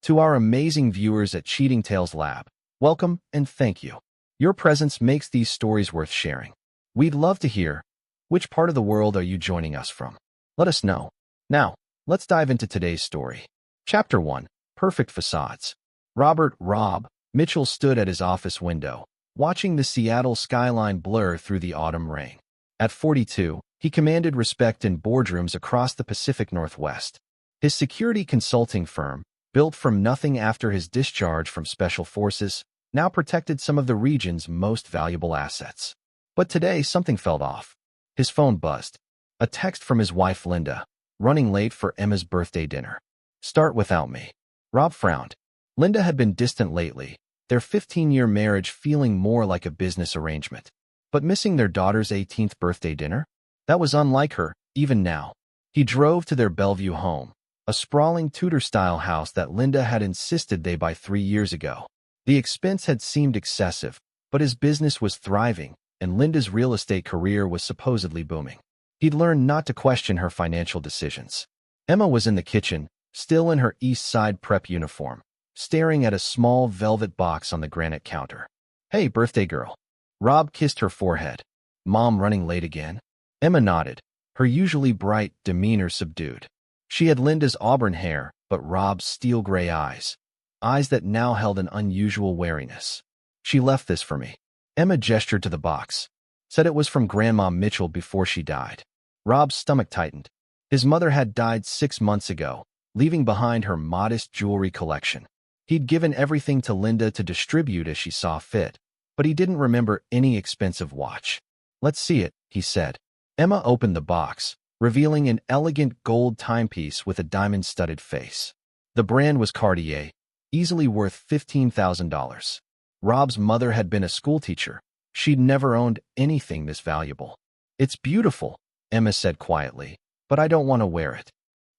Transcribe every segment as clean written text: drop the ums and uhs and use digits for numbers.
To our amazing viewers at Cheating Tales Lab, welcome and thank you. Your presence makes these stories worth sharing. We'd love to hear, which part of the world are you joining us from? Let us know. Now, let's dive into today's story. Chapter 1. Perfect Facades. Rob Mitchell stood at his office window, watching the Seattle skyline blur through the autumn rain. At 42, he commanded respect in boardrooms across the Pacific Northwest. His security consulting firm, built from nothing after his discharge from Special Forces, now protected some of the region's most valuable assets. But today, something felt off. His phone buzzed. A text from his wife, Linda, running late for Emma's birthday dinner. Start without me. Rob frowned. Linda had been distant lately, their 15-year marriage feeling more like a business arrangement. But missing their daughter's 18th birthday dinner? That was unlike her, even now. He drove to their Bellevue home, a sprawling Tudor-style house that Linda had insisted they buy 3 years ago. The expense had seemed excessive, but his business was thriving, and Linda's real estate career was supposedly booming. He'd learned not to question her financial decisions. Emma was in the kitchen, still in her East Side prep uniform, staring at a small velvet box on the granite counter. Hey, birthday girl. Rob kissed her forehead. Mom running late again? Emma nodded, her usually bright demeanor subdued. She had Linda's auburn hair, but Rob's steel-gray eyes that now held an unusual wariness. She left this for me. Emma gestured to the box, said it was from Grandma Mitchell before she died. Rob's stomach tightened. His mother had died 6 months ago, leaving behind her modest jewelry collection. He'd given everything to Linda to distribute as she saw fit, but he didn't remember any expensive watch. Let's see it, he said. Emma opened the box, revealing an elegant gold timepiece with a diamond-studded face. The brand was Cartier, easily worth $15,000. Rob's mother had been a schoolteacher. She'd never owned anything this valuable. It's beautiful, Emma said quietly, but I don't want to wear it.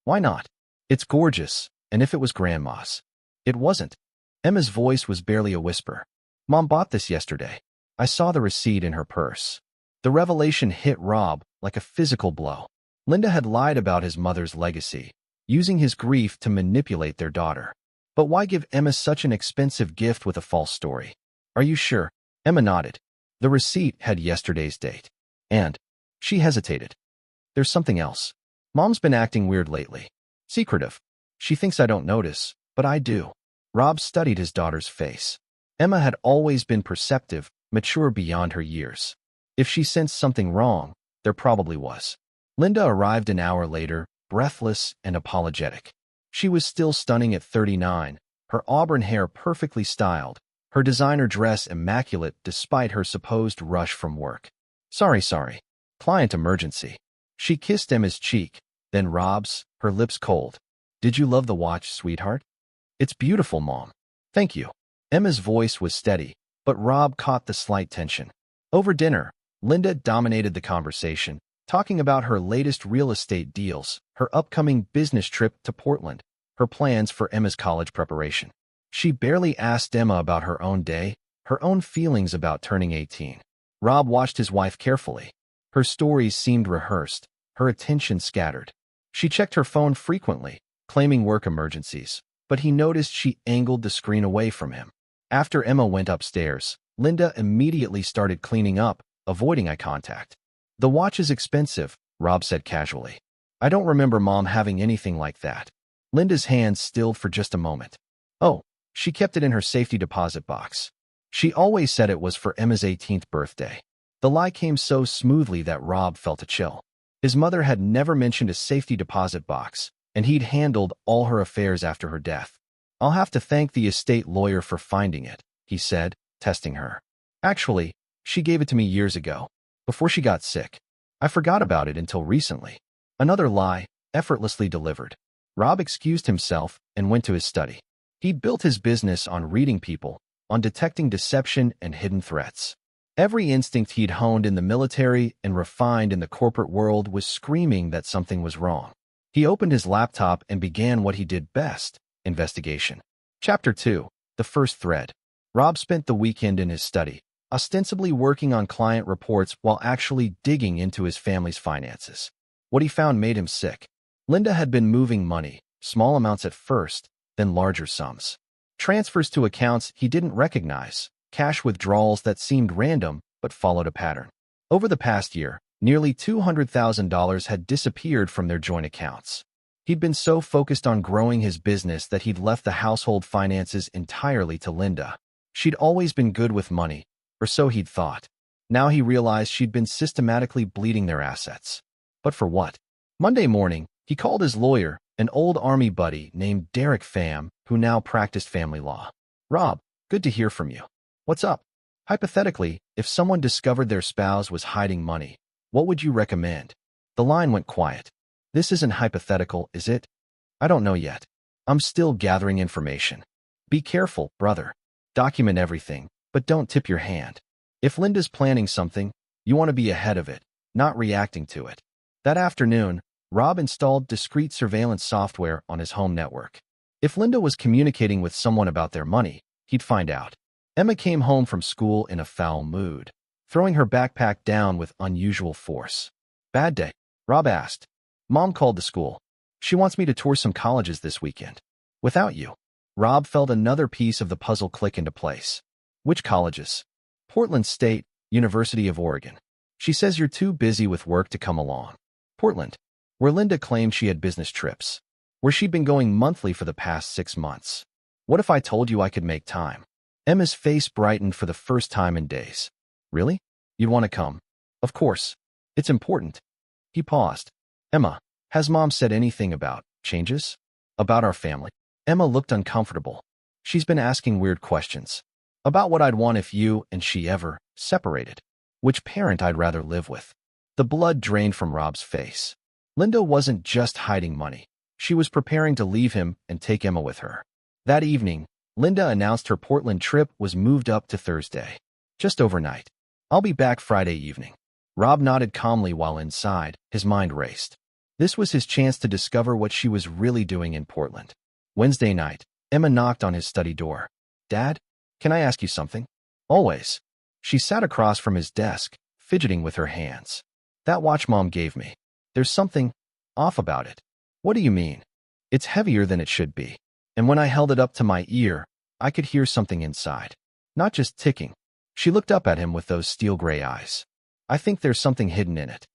Why not? It's gorgeous, and if it was Grandma's. It wasn't. Emma's voice was barely a whisper. Mom bought this yesterday. I saw the receipt in her purse. The revelation hit Rob like a physical blow. Linda had lied about his mother's legacy, using his grief to manipulate their daughter. But why give Emma such an expensive gift with a false story? Are you sure? Emma nodded. The receipt had yesterday's date. And she hesitated. There's something else. Mom's been acting weird lately. Secretive. She thinks I don't notice, but I do. Rob studied his daughter's face. Emma had always been perceptive, mature beyond her years. If she sensed something wrong, there probably was. Linda arrived an hour later, breathless and apologetic. She was still stunning at 39, her auburn hair perfectly styled, her designer dress immaculate despite her supposed rush from work. Sorry. Client emergency. She kissed Emma's cheek, then Rob's, her lips cold. Did you love the watch, sweetheart? It's beautiful, Mom. Thank you. Emma's voice was steady, but Rob caught the slight tension. Over dinner, Linda dominated the conversation, talking about her latest real estate deals, her upcoming business trip to Portland, her plans for Emma's college preparation. She barely asked Emma about her own day, her own feelings about turning 18. Rob watched his wife carefully. Her stories seemed rehearsed, her attention scattered. She checked her phone frequently, claiming work emergencies, but he noticed she angled the screen away from him. After Emma went upstairs, Linda immediately started cleaning up, avoiding eye contact. The watch is expensive, Rob said casually. I don't remember Mom having anything like that. Linda's hands stilled for just a moment. Oh, she kept it in her safety deposit box. She always said it was for Emma's 18th birthday. The lie came so smoothly that Rob felt a chill. His mother had never mentioned a safety deposit box, and he'd handled all her affairs after her death. I'll have to thank the estate lawyer for finding it, he said, testing her. Actually, she gave it to me years ago, before she got sick. I forgot about it until recently. Another lie, effortlessly delivered. Rob excused himself and went to his study. He'd built his business on reading people, on detecting deception and hidden threats. Every instinct he'd honed in the military and refined in the corporate world was screaming that something was wrong. He opened his laptop and began what he did best, investigation. Chapter 2, The First Thread. Rob spent the weekend in his study, ostensibly working on client reports while actually digging into his family's finances. What he found made him sick. Linda had been moving money, small amounts at first, then larger sums. Transfers to accounts he didn't recognize, cash withdrawals that seemed random but followed a pattern. Over the past year, nearly $200,000 had disappeared from their joint accounts. He'd been so focused on growing his business that he'd left the household finances entirely to Linda. She'd always been good with money, or so he'd thought. Now he realized she'd been systematically bleeding their assets. But for what? Monday morning, he called his lawyer, an old army buddy named Derek Pham, who now practiced family law. "Rob, good to hear from you. What's up? Hypothetically, if someone discovered their spouse was hiding money, what would you recommend?" The line went quiet. "This isn't hypothetical, is it?" "I don't know yet. I'm still gathering information." "Be careful, brother. Document everything, but don't tip your hand. If Linda's planning something, you want to be ahead of it, not reacting to it." That afternoon, Rob installed discreet surveillance software on his home network. If Linda was communicating with someone about their money, he'd find out. Emma came home from school in a foul mood, throwing her backpack down with unusual force. "Bad day?" Rob asked. "Mom called the school. She wants me to tour some colleges this weekend. Without you." Rob felt another piece of the puzzle click into place. "Which colleges?" "Portland State, University of Oregon. She says you're too busy with work to come along." "Portland, where Linda claimed she had business trips, where she'd been going monthly for the past 6 months. What if I told you I could make time?" Emma's face brightened for the first time in days. "Really? You'd want to come?" "Of course. It's important." He paused. "Emma, has Mom said anything about changes? About our family?" Emma looked uncomfortable. "She's been asking weird questions. About what I'd want if you and she ever separated. Which parent I'd rather live with." The blood drained from Rob's face. Linda wasn't just hiding money. She was preparing to leave him and take Emma with her. That evening, Linda announced her Portland trip was moved up to Thursday. "Just overnight. I'll be back Friday evening." Rob nodded calmly while inside, his mind raced. This was his chance to discover what she was really doing in Portland. Wednesday night, Emma knocked on his study door. "Dad, can I ask you something?" "Always." She sat across from his desk, fidgeting with her hands. "That watch Mom gave me. There's something off about it." "What do you mean?" "It's heavier than it should be. And when I held it up to my ear, I could hear something inside. Not just ticking." She looked up at him with those steel gray eyes. "I think there's something hidden in it."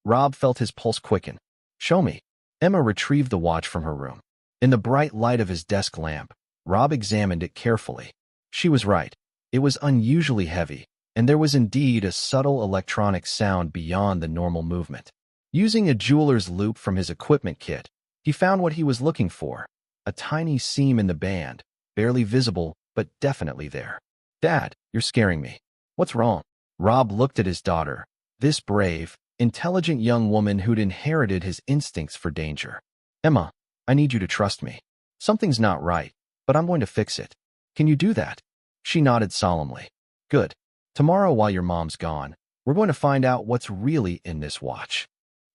Rob felt his pulse quicken. "Show me." Emma retrieved the watch from her room. In the bright light of his desk lamp, Rob examined it carefully. She was right. It was unusually heavy, and there was indeed a subtle electronic sound beyond the normal movement. Using a jeweler's loop from his equipment kit, he found what he was looking for, a tiny seam in the band, barely visible, but definitely there. "Dad, you're scaring me." "What's wrong?" Rob looked at his daughter, this brave, intelligent young woman who'd inherited his instincts for danger. "Emma, I need you to trust me. Something's not right, but I'm going to fix it. Can you do that?" She nodded solemnly. "Good. Tomorrow while your mom's gone, we're going to find out what's really in this watch."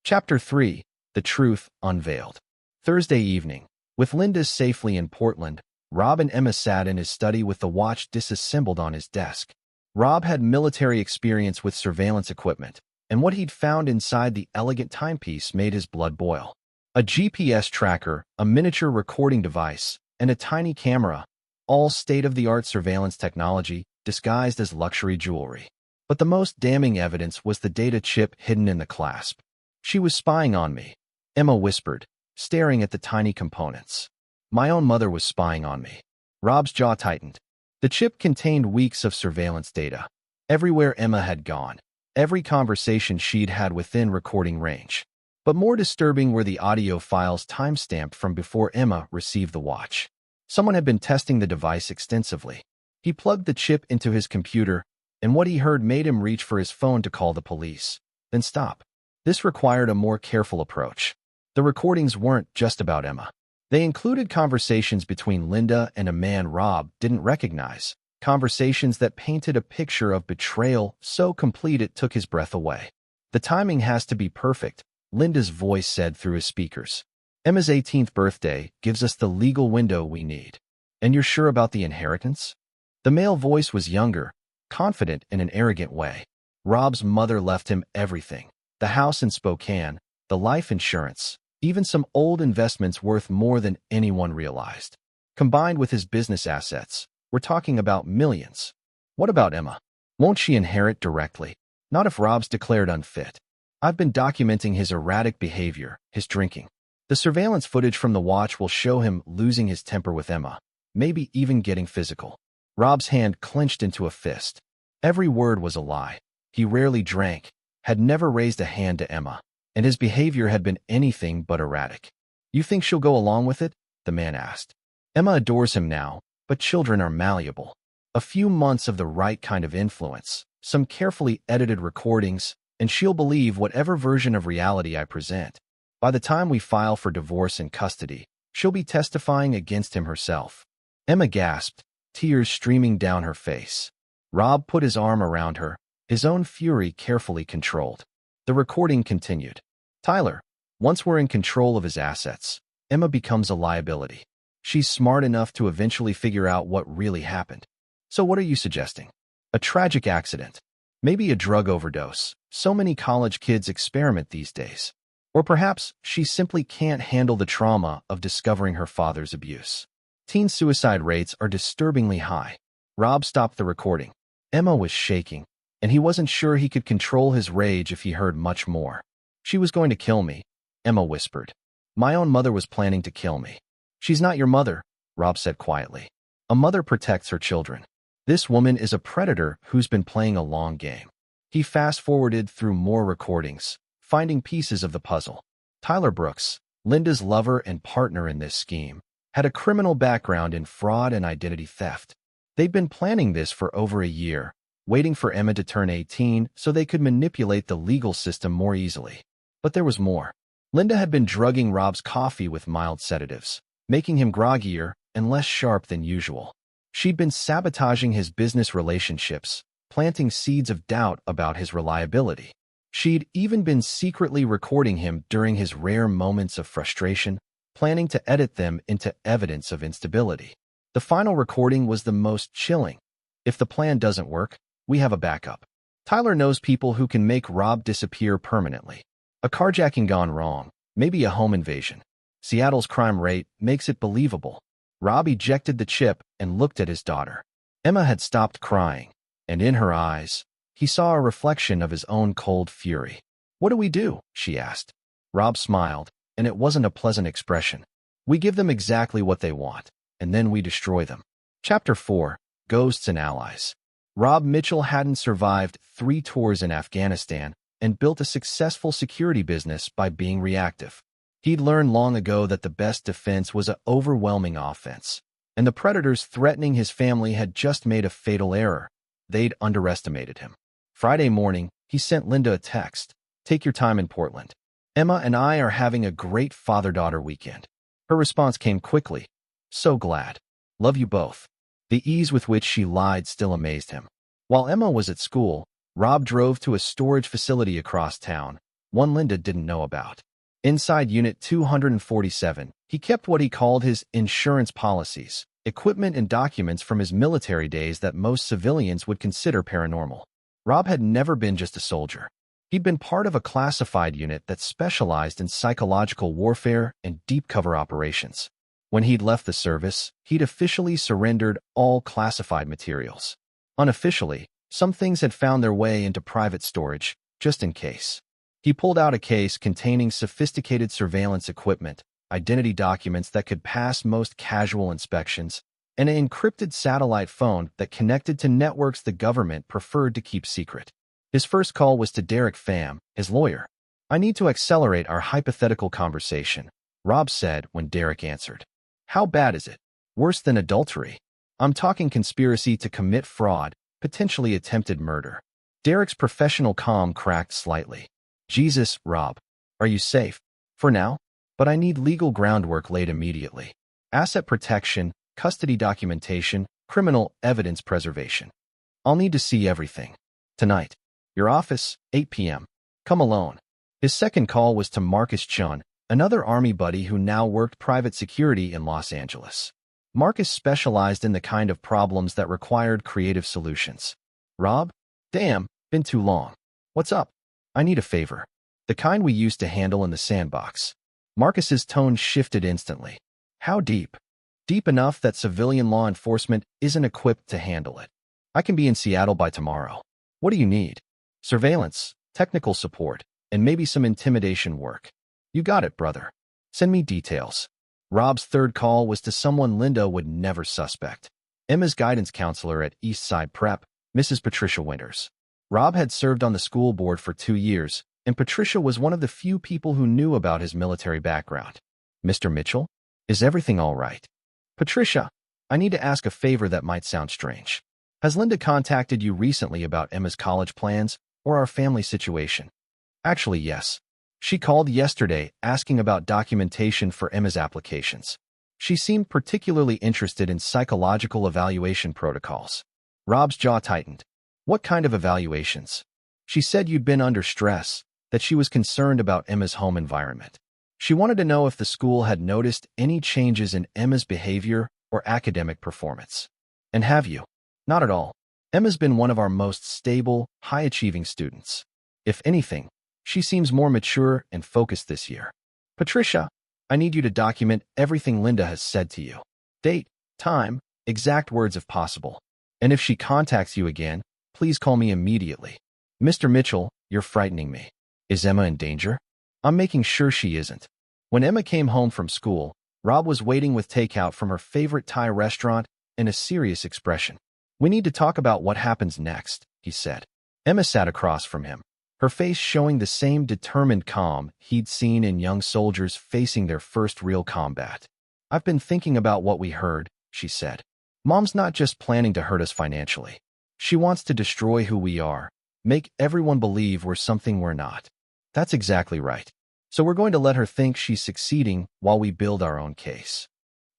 Chapter 3. The Truth Unveiled. Thursday evening. With Linda safely in Portland, Rob and Emma sat in his study with the watch disassembled on his desk. Rob had military experience with surveillance equipment, and what he'd found inside the elegant timepiece made his blood boil. A GPS tracker, a miniature recording device, and a tiny camera, all state-of-the-art surveillance technology disguised as luxury jewelry. But the most damning evidence was the data chip hidden in the clasp. "She was spying on me," Emma whispered, staring at the tiny components. "My own mother was spying on me." Rob's jaw tightened. The chip contained weeks of surveillance data. Everywhere Emma had gone, every conversation she'd had within recording range. But more disturbing were the audio files timestamped from before Emma received the watch. Someone had been testing the device extensively. He plugged the chip into his computer, and what he heard made him reach for his phone to call the police, then stop. This required a more careful approach. The recordings weren't just about Emma. They included conversations between Linda and a man Rob didn't recognize, conversations that painted a picture of betrayal so complete it took his breath away. "The timing has to be perfect," Linda's voice said through his speakers. "Emma's 18th birthday gives us the legal window we need. And you're sure about the inheritance?" The male voice was younger, confident in an arrogant way. Rob's mother left him everything. The house in Spokane, the life insurance, even some old investments worth more than anyone realized. Combined with his business assets, we're talking about millions. What about Emma? Won't she inherit directly? Not if Rob's declared unfit. I've been documenting his erratic behavior, his drinking. The surveillance footage from the watch will show him losing his temper with Emma, maybe even getting physical. Rob's hand clenched into a fist. Every word was a lie. He rarely drank, had never raised a hand to Emma, and his behavior had been anything but erratic. You think she'll go along with it? The man asked. Emma adores him now, but children are malleable. A few months of the right kind of influence, some carefully edited recordings, and she'll believe whatever version of reality I present. By the time we file for divorce and custody, she'll be testifying against him herself. Emma gasped, tears streaming down her face. Rob put his arm around her, his own fury carefully controlled. The recording continued. Tyler, once we're in control of his assets, Emma becomes a liability. She's smart enough to eventually figure out what really happened. So what are you suggesting? A tragic accident. Maybe a drug overdose. So many college kids experiment these days. Or perhaps she simply can't handle the trauma of discovering her father's abuse. Teen suicide rates are disturbingly high. Rob stopped the recording. Emma was shaking, and he wasn't sure he could control his rage if he heard much more. She was going to kill me, Emma whispered. My own mother was planning to kill me. She's not your mother, Rob said quietly. A mother protects her children. This woman is a predator who's been playing a long game. He fast-forwarded through more recordings, finding pieces of the puzzle. Tyler Brooks, Linda's lover and partner in this scheme, had a criminal background in fraud and identity theft. They'd been planning this for over a year, waiting for Emma to turn 18 so they could manipulate the legal system more easily. But there was more. Linda had been drugging Rob's coffee with mild sedatives, making him groggier and less sharp than usual. She'd been sabotaging his business relationships, planting seeds of doubt about his reliability. She'd even been secretly recording him during his rare moments of frustration, planning to edit them into evidence of instability. The final recording was the most chilling. If the plan doesn't work, we have a backup. Tyler knows people who can make Rob disappear permanently. A carjacking gone wrong, maybe a home invasion. Seattle's crime rate makes it believable. Rob ejected the chip and looked at his daughter. Emma had stopped crying, and in her eyes, he saw a reflection of his own cold fury. What do we do? She asked. Rob smiled, and it wasn't a pleasant expression. We give them exactly what they want, and then we destroy them. Chapter 4, Ghosts and Allies. Rob Mitchell hadn't survived 3 tours in Afghanistan and built a successful security business by being reactive. He'd learned long ago that the best defense was an overwhelming offense, and the predators threatening his family had just made a fatal error. They'd underestimated him. Friday morning, he sent Linda a text. Take your time in Portland. Emma and I are having a great father-daughter weekend. Her response came quickly. So glad. Love you both. The ease with which she lied still amazed him. While Emma was at school, Rob drove to a storage facility across town, one Linda didn't know about. Inside Unit 247, he kept what he called his insurance policies, equipment and documents from his military days that most civilians would consider paranormal. Rob had never been just a soldier. He'd been part of a classified unit that specialized in psychological warfare and deep cover operations. When he'd left the service, he'd officially surrendered all classified materials. Unofficially, some things had found their way into private storage, just in case. He pulled out a case containing sophisticated surveillance equipment, identity documents that could pass most casual inspections, and an encrypted satellite phone that connected to networks the government preferred to keep secret. His first call was to Derek Pham, his lawyer. I need to accelerate our hypothetical conversation, Rob said when Derek answered. How bad is it? Worse than adultery. I'm talking conspiracy to commit fraud, potentially attempted murder. Derek's professional calm cracked slightly. Jesus, Rob. Are you safe? For now? But I need legal groundwork laid immediately. Asset protection, custody documentation, criminal evidence preservation. I'll need to see everything. Tonight. Your office, 8 p.m. Come alone. His second call was to Marcus Chun, another Army buddy who now worked private security in Los Angeles. Marcus specialized in the kind of problems that required creative solutions. Rob? Damn, been too long. What's up? I need a favor. The kind we used to handle in the sandbox. Marcus's tone shifted instantly. How deep? Deep enough that civilian law enforcement isn't equipped to handle it. I can be in Seattle by tomorrow. What do you need? Surveillance, technical support, and maybe some intimidation work. You got it, brother. Send me details. Rob's third call was to someone Linda would never suspect. Emma's guidance counselor at East Side Prep, Mrs. Patricia Winters. Rob had served on the school board for 2 years, and Patricia was one of the few people who knew about his military background. Mr. Mitchell? Is everything all right? Patricia, I need to ask a favor that might sound strange. Has Linda contacted you recently about Emma's college plans or our family situation? Actually, yes. She called yesterday asking about documentation for Emma's applications. She seemed particularly interested in psychological evaluation protocols. Rob's jaw tightened. What kind of evaluations? She said you'd been under stress, that she was concerned about Emma's home environment. She wanted to know if the school had noticed any changes in Emma's behavior or academic performance. And have you? Not at all. Emma's been one of our most stable, high-achieving students. If anything, she seems more mature and focused this year. Patricia, I need you to document everything Linda has said to you. Date, time, exact words if possible. And if she contacts you again, please call me immediately. Mr. Mitchell, you're frightening me. Is Emma in danger? I'm making sure she isn't. When Emma came home from school, Rob was waiting with takeout from her favorite Thai restaurant and a serious expression. We need to talk about what happens next, he said. Emma sat across from him, her face showing the same determined calm he'd seen in young soldiers facing their first real combat. I've been thinking about what we heard, she said. Mom's not just planning to hurt us financially. She wants to destroy who we are, make everyone believe we're something we're not. That's exactly right. So we're going to let her think she's succeeding while we build our own case.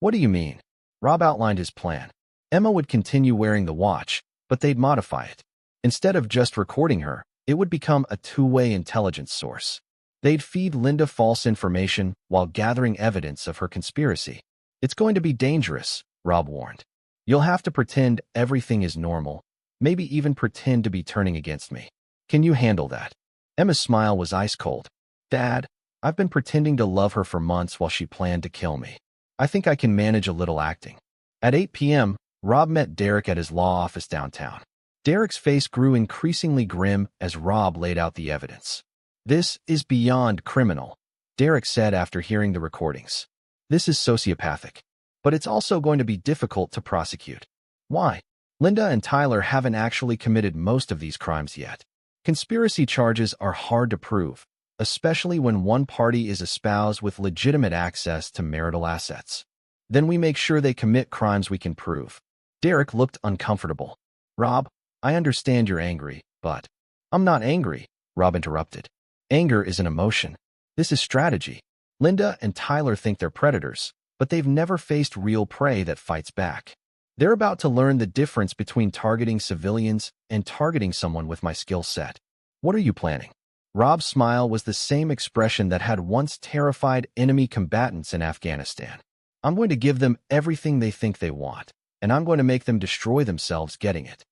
What do you mean? Rob outlined his plan. Emma would continue wearing the watch, but they'd modify it. Instead of just recording her, it would become a two-way intelligence source. They'd feed Linda false information while gathering evidence of her conspiracy. It's going to be dangerous, Rob warned. You'll have to pretend everything is normal, maybe even pretend to be turning against me. Can you handle that? Emma's smile was ice cold. Dad, I've been pretending to love her for months while she planned to kill me. I think I can manage a little acting. At 8 p.m., Rob met Derek at his law office downtown. Derek's face grew increasingly grim as Rob laid out the evidence. This is beyond criminal, Derek said after hearing the recordings. This is sociopathic. But it's also going to be difficult to prosecute. Why? Linda and Tyler haven't actually committed most of these crimes yet. Conspiracy charges are hard to prove, especially when one party is espoused with legitimate access to marital assets. Then we make sure they commit crimes we can prove. Derek looked uncomfortable. Rob, I understand you're angry, but... I'm not angry, Rob interrupted. Anger is an emotion. This is strategy. Linda and Tyler think they're predators, but they've never faced real prey that fights back. They're about to learn the difference between targeting civilians and targeting someone with my skill set. What are you planning? Rob's smile was the same expression that had once terrified enemy combatants in Afghanistan. I'm going to give them everything they think they want, and I'm going to make them destroy themselves getting it.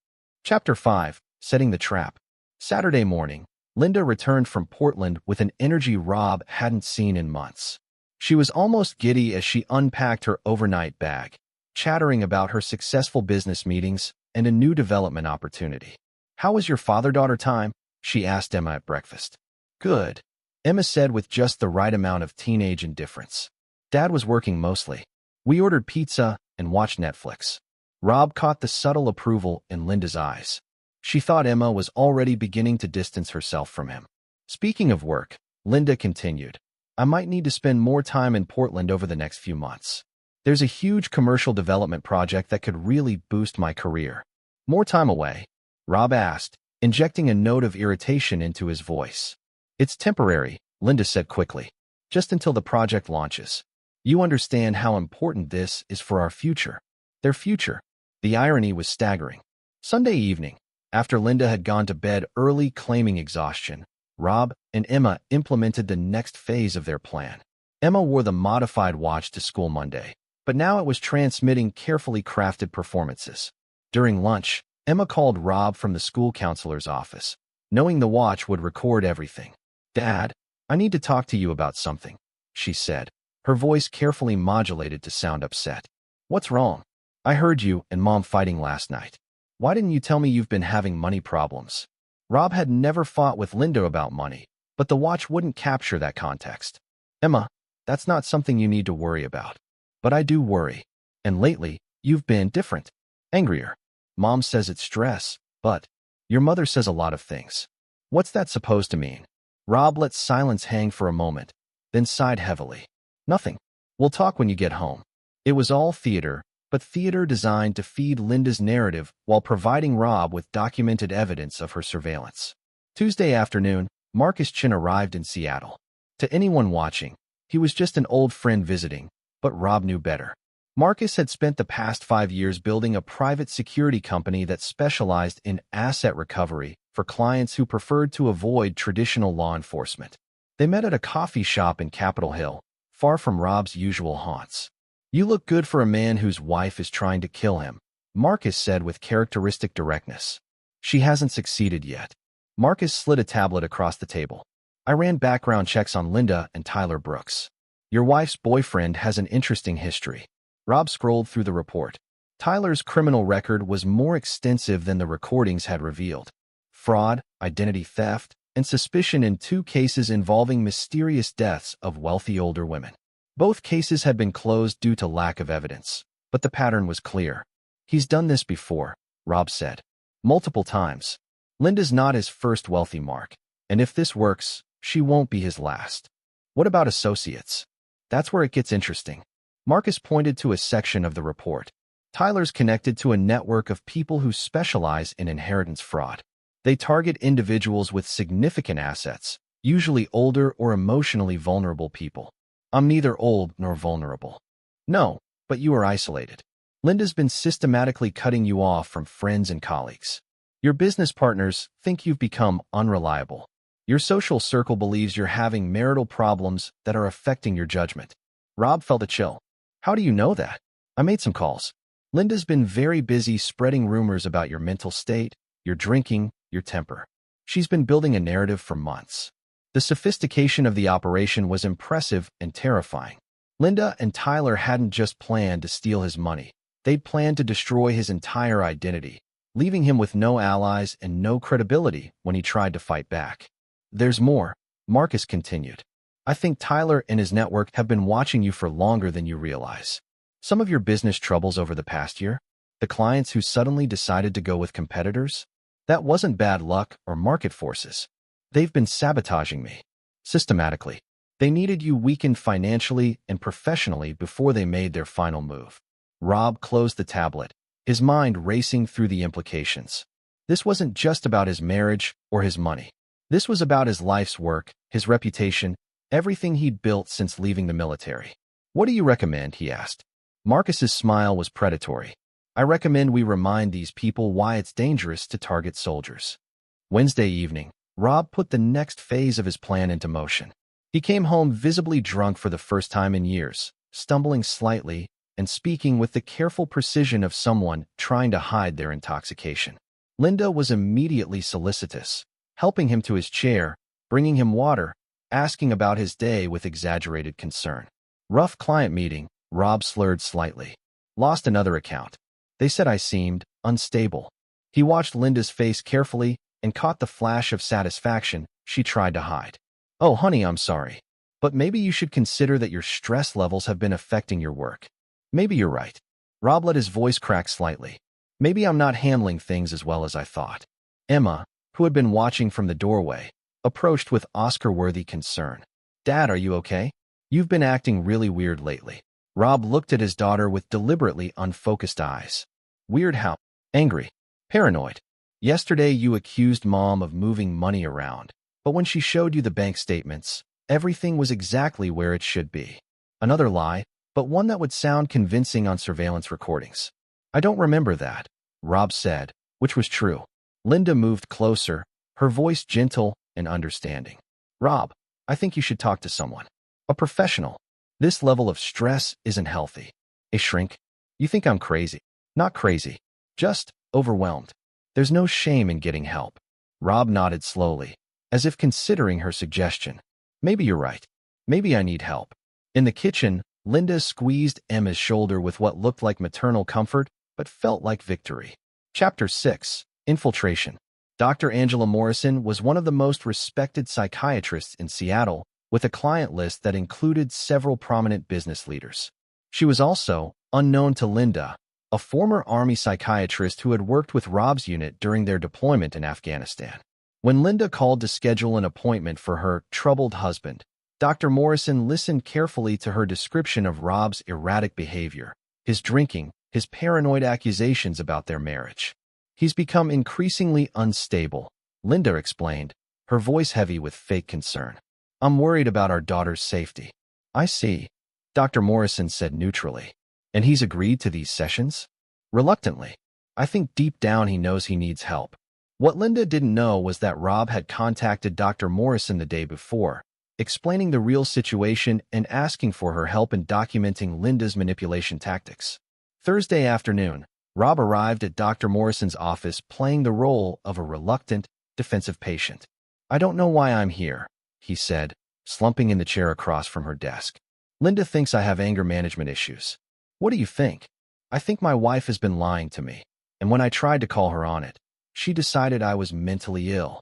Chapter 5, Setting the Trap. Saturday morning, Linda returned from Portland with an energy Rob hadn't seen in months. She was almost giddy as she unpacked her overnight bag, chattering about her successful business meetings and a new development opportunity. How was your father-daughter time? She asked Emma at breakfast. Good, Emma said with just the right amount of teenage indifference. Dad was working mostly. We ordered pizza and watched Netflix. Rob caught the subtle approval in Linda's eyes. She thought Emma was already beginning to distance herself from him. Speaking of work, Linda continued, I might need to spend more time in Portland over the next few months. There's a huge commercial development project that could really boost my career. More time away? Rob asked, injecting a note of irritation into his voice. It's temporary, Linda said quickly. Just until the project launches. You understand how important this is for our future. Their future. The irony was staggering. Sunday evening, after Linda had gone to bed early claiming exhaustion, Rob and Emma implemented the next phase of their plan. Emma wore the modified watch to school Monday, but now it was transmitting carefully crafted performances. During lunch, Emma called Rob from the school counselor's office, knowing the watch would record everything. Dad, I need to talk to you about something, she said, her voice carefully modulated to sound upset. What's wrong? I heard you and Mom fighting last night. Why didn't you tell me you've been having money problems? Rob had never fought with Linda about money, but the watch wouldn't capture that context. Emma, that's not something you need to worry about. But I do worry. And lately, you've been different. Angrier. Mom says it's stress, but your mother says a lot of things. What's that supposed to mean? Rob let silence hang for a moment, then sighed heavily. Nothing. We'll talk when you get home. It was all theater, but theater designed to feed Linda's narrative while providing Rob with documented evidence of her surveillance. Tuesday afternoon, Marcus Chin arrived in Seattle. To anyone watching, he was just an old friend visiting, but Rob knew better. Marcus had spent the past 5 years building a private security company that specialized in asset recovery for clients who preferred to avoid traditional law enforcement. They met at a coffee shop in Capitol Hill, far from Rob's usual haunts. "You look good for a man whose wife is trying to kill him," Marcus said with characteristic directness. "She hasn't succeeded yet." Marcus slid a tablet across the table. "I ran background checks on Linda and Tyler Brooks. Your wife's boyfriend has an interesting history." Rob scrolled through the report. Tyler's criminal record was more extensive than the recordings had revealed. Fraud, identity theft, and suspicion in 2 cases involving mysterious deaths of wealthy older women. Both cases had been closed due to lack of evidence, but the pattern was clear. "He's done this before," Rob said. "Multiple times. Linda's not his first wealthy mark, and if this works, she won't be his last." "What about associates?" "That's where it gets interesting." Marcus pointed to a section of the report. "Tyler's connected to a network of people who specialize in inheritance fraud. They target individuals with significant assets, usually older or emotionally vulnerable people." "I'm neither old nor vulnerable." "No, but you are isolated. Linda's been systematically cutting you off from friends and colleagues. Your business partners think you've become unreliable. Your social circle believes you're having marital problems that are affecting your judgment." Rob felt a chill. "How do you know that?" "I made some calls. Linda's been very busy spreading rumors about your mental state, your drinking, your temper. She's been building a narrative for months." The sophistication of the operation was impressive and terrifying. Linda and Tyler hadn't just planned to steal his money. They'd planned to destroy his entire identity, leaving him with no allies and no credibility when he tried to fight back. "There's more," Marcus continued. "I think Tyler and his network have been watching you for longer than you realize. Some of your business troubles over the past year, the clients who suddenly decided to go with competitors, that wasn't bad luck or market forces. They've been sabotaging me. Systematically. They needed you weakened financially and professionally before they made their final move." Rob closed the tablet, his mind racing through the implications. This wasn't just about his marriage or his money. This was about his life's work, his reputation, everything he'd built since leaving the military. "What do you recommend?" he asked. Marcus's smile was predatory. "I recommend we remind these people why it's dangerous to target soldiers." Wednesday evening, Rob put the next phase of his plan into motion. He came home visibly drunk for the first time in years, stumbling slightly and speaking with the careful precision of someone trying to hide their intoxication. Linda was immediately solicitous, helping him to his chair, bringing him water, asking about his day with exaggerated concern. "Rough client meeting," Rob slurred slightly. "Lost another account. They said I seemed unstable." He watched Linda's face carefully and caught the flash of satisfaction she tried to hide. "Oh, honey, I'm sorry. But maybe you should consider that your stress levels have been affecting your work." "Maybe you're right." Rob let his voice crack slightly. "Maybe I'm not handling things as well as I thought." Emma, who had been watching from the doorway, approached with Oscar-worthy concern. "Dad, are you okay? You've been acting really weird lately." Rob looked at his daughter with deliberately unfocused eyes. "Weird how?" "Angry. Paranoid. Yesterday you accused Mom of moving money around, but when she showed you the bank statements, everything was exactly where it should be. Another lie, but one that would sound convincing on surveillance recordings." "I don't remember that," Rob said, which was true. Linda moved closer, her voice gentle and understanding. "Rob, I think you should talk to someone. A professional. This level of stress isn't healthy." "A shrink? You think I'm crazy?" "Not crazy. Just overwhelmed. There's no shame in getting help." Rob nodded slowly, as if considering her suggestion. "Maybe you're right. Maybe I need help." In the kitchen, Linda squeezed Emma's shoulder with what looked like maternal comfort, but felt like victory. Chapter 6. Infiltration. Dr. Angela Morrison was one of the most respected psychiatrists in Seattle, with a client list that included several prominent business leaders. She was also, unknown to Linda, a former Army psychiatrist who had worked with Rob's unit during their deployment in Afghanistan. When Linda called to schedule an appointment for her troubled husband, Dr. Morrison listened carefully to her description of Rob's erratic behavior, his drinking, his paranoid accusations about their marriage. "He's become increasingly unstable," Linda explained, her voice heavy with fake concern. "I'm worried about our daughter's safety." "I see," Dr. Morrison said neutrally. "And he's agreed to these sessions?" "Reluctantly. I think deep down he knows he needs help." What Linda didn't know was that Rob had contacted Dr. Morrison the day before, explaining the real situation and asking for her help in documenting Linda's manipulation tactics. Thursday afternoon, Rob arrived at Dr. Morrison's office playing the role of a reluctant, defensive patient. "I don't know why I'm here," he said, slumping in the chair across from her desk. "Linda thinks I have anger management issues." "What do you think?" "I think my wife has been lying to me, and when I tried to call her on it, she decided I was mentally ill."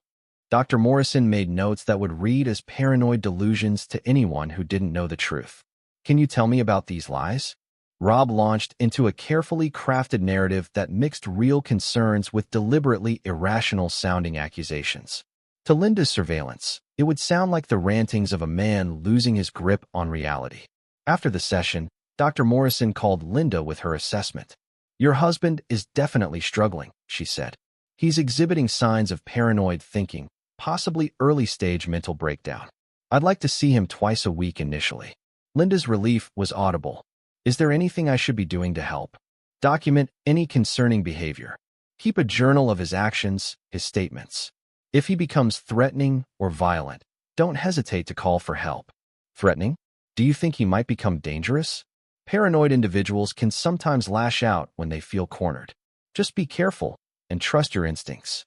Dr. Morrison made notes that would read as paranoid delusions to anyone who didn't know the truth. "Can you tell me about these lies?" Rob launched into a carefully crafted narrative that mixed real concerns with deliberately irrational-sounding accusations. To Linda's surveillance, it would sound like the rantings of a man losing his grip on reality. After the session, Dr. Morrison called Linda with her assessment. "Your husband is definitely struggling," she said. "He's exhibiting signs of paranoid thinking, possibly early-stage mental breakdown. I'd like to see him twice a week initially." Linda's relief was audible. "Is there anything I should be doing to help?" "Document any concerning behavior. Keep a journal of his actions, his statements. If he becomes threatening or violent, don't hesitate to call for help." "Threatening? Do you think he might become dangerous?" "Paranoid individuals can sometimes lash out when they feel cornered. Just be careful and trust your instincts."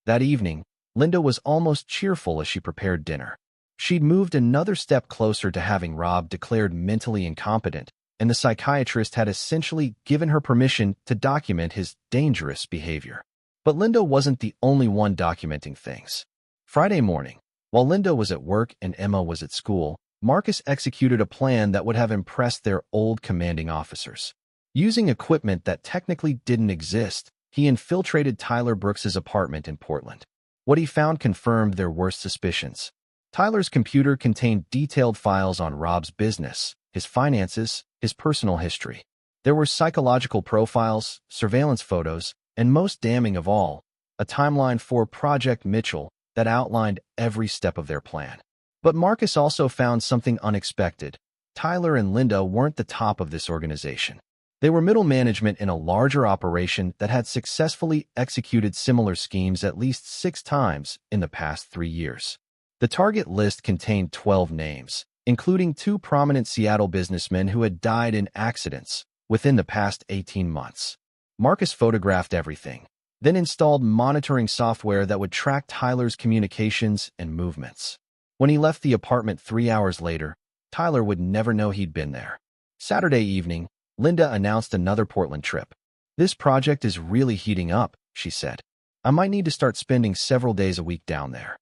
That evening, Linda was almost cheerful as she prepared dinner. She'd moved another step closer to having Rob declared mentally incompetent, and the psychiatrist had essentially given her permission to document his dangerous behavior. But Linda wasn't the only one documenting things. Friday morning, while Linda was at work and Emma was at school, Marcus executed a plan that would have impressed their old commanding officers. Using equipment that technically didn't exist, he infiltrated Tyler Brooks's apartment in Portland. What he found confirmed their worst suspicions. Tyler's computer contained detailed files on Rob's business, his finances, his personal history. There were psychological profiles, surveillance photos, and most damning of all, a timeline for Project Mitchell that outlined every step of their plan. But Marcus also found something unexpected. Tyler and Linda weren't the top of this organization. They were middle management in a larger operation that had successfully executed similar schemes at least 6 times in the past 3 years. The target list contained 12 names, including 2 prominent Seattle businessmen who had died in accidents within the past 18 months. Marcus photographed everything, then installed monitoring software that would track Tyler's communications and movements. When he left the apartment 3 hours later, Tyler would never know he'd been there. Saturday evening, Linda announced another Portland trip. "This project is really heating up," she said. "I might need to start spending several days a week down there."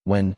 "When?"